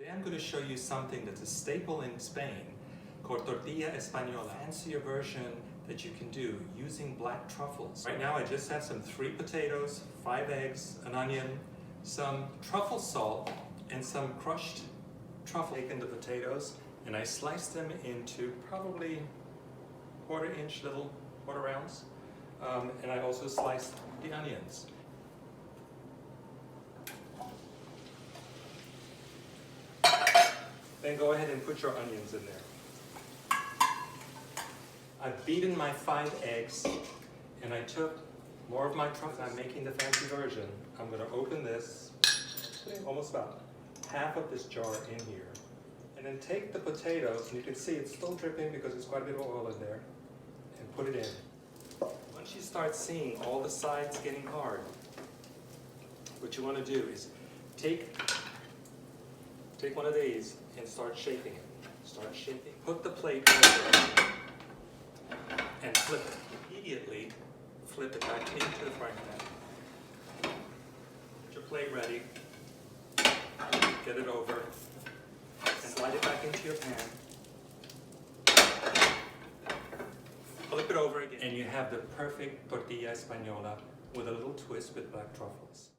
Today I'm going to show you something that's a staple in Spain called Tortilla Española, a fancier version that you can do using black truffles. Right now I just have some 3 potatoes, 5 eggs, an onion, some truffle salt, and some crushed truffle. Taken the potatoes and I sliced them into probably 1/4 inch little quarter rounds, and I also sliced the onions. Then go ahead and put your onions in there. I've beaten my 5 eggs and I took more of my truffles. I'm making the fancy version. I'm going to open this, putting almost about half of this jar in here. And then take the potatoes, and you can see it's still dripping because there's quite a bit of oil in there, and put it in. Once you start seeing all the sides getting hard, what you want to do is take one of these and start shaping it. Start shaping. Put the plate over and flip it. Immediately flip it back into the frying pan. Get your plate ready. Get it over and slide it back into your pan. Flip it over again. And you have the perfect tortilla española with a little twist with black truffles.